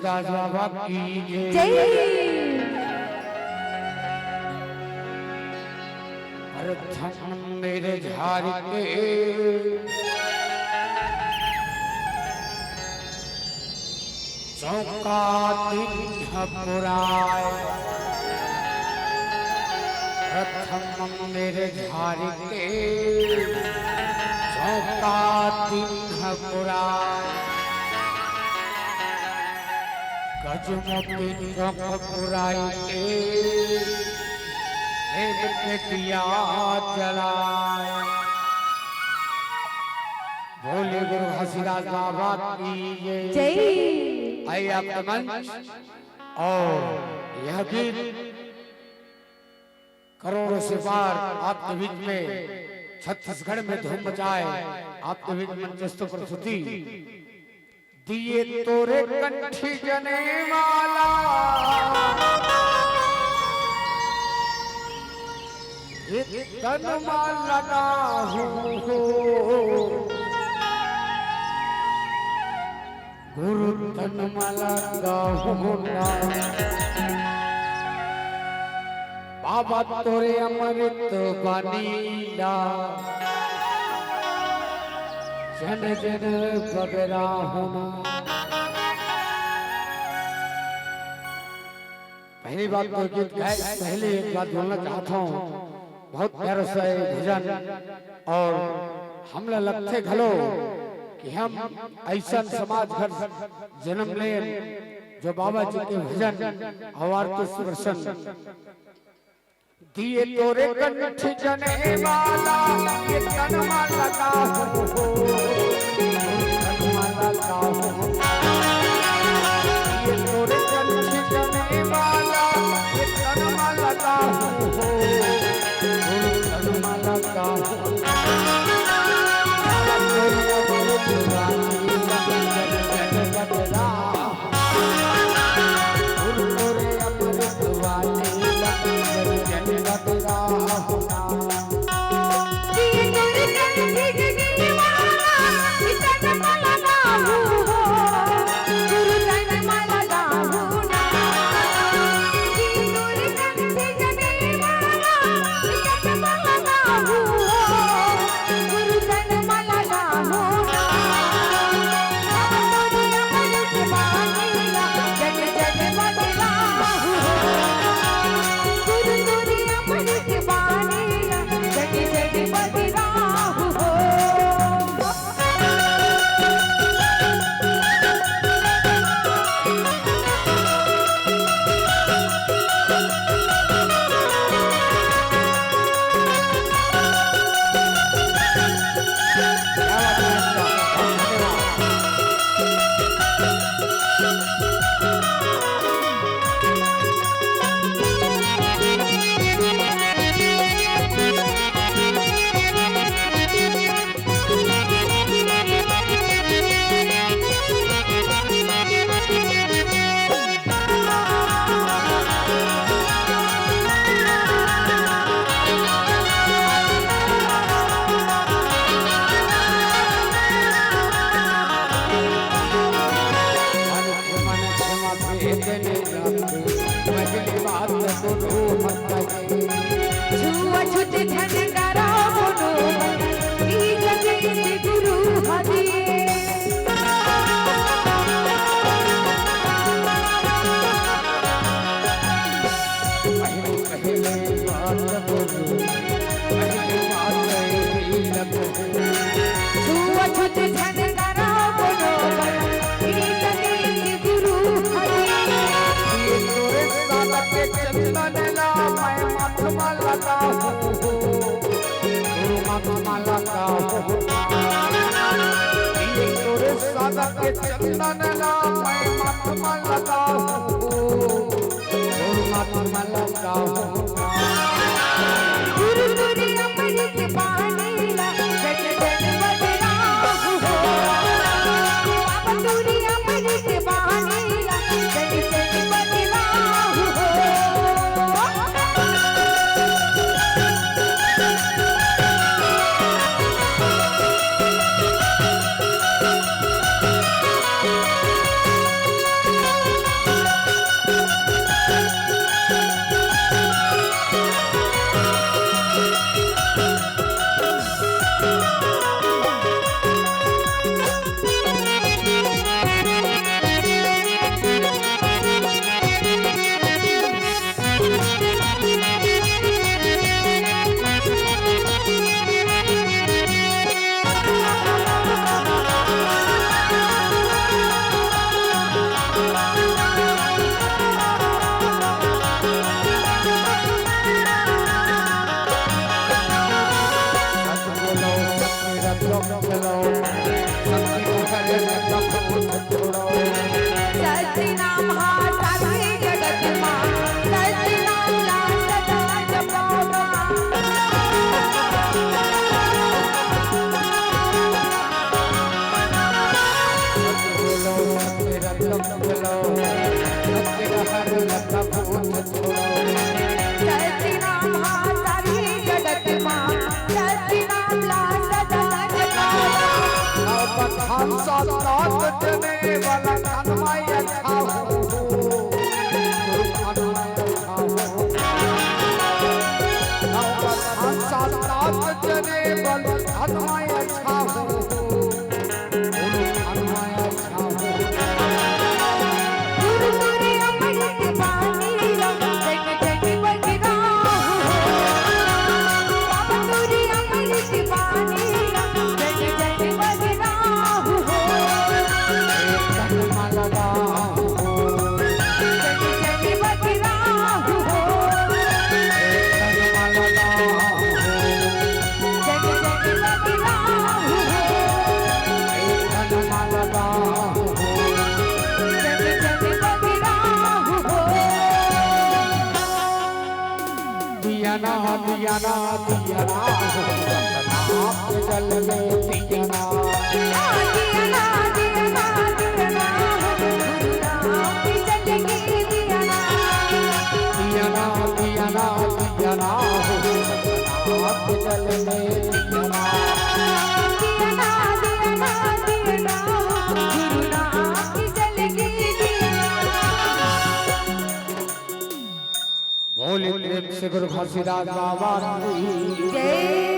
घसीदास बाबा की जय। प्रथम मेरे झार के चौका दिन पुराए, प्रथम मेरे झार के चौका दिन पुराए, गजमोती चौक पुराई के दिया जलाए। भोले गुरु घसीदास बाबा की जय। आइए आपका मंच और यह गीत करोड़ों से पार आपके बीच में छत्तीसगढ़ में धूम मचाए। आपके बीच मंचस्थ प्रस्तुति दिए तोरे कंठी जने माला, तन माल लगा हो गुरु तन माल लगा हो बाबा तोरे अमृत बनीला, जन जन बगरा होना। पहली बात तो गीत गाए पहले एक बात बोलना चाहता हूँ, बहुत प्यारा सा भजन और हमला लगते घलो कि हम ऐसा समाज घर जन्म ले जो बाबा जी के भजन और सुदर्शन दिए तोरे कंठ जने माला, ये तन माल लगा हो तन माल लगा हो, दिए तोरे कंठ जने माला, ये तन माल लगा हो तन माल लगा हो। के चंदन ला मैं मत मन लगाऊं और मत मन लगाऊं गुरु गुरु अमृत पानी ला जग जग बदनाम हो बाबा गुरु अमृत पानी ला जग जग बदनाम हो दिया ना दिया ना दिया ना आपके जल में दिया ना दिया ना दिया ना दिया ना आपकी जलेगी दिया ना दिया ना दिया ना दिया ना आपके जल में दिया ना दिया ना दिया ना दिया ना आपकी जलेगी दिया ना बोले प्रेम से गुरु घासीदास बाबा की जय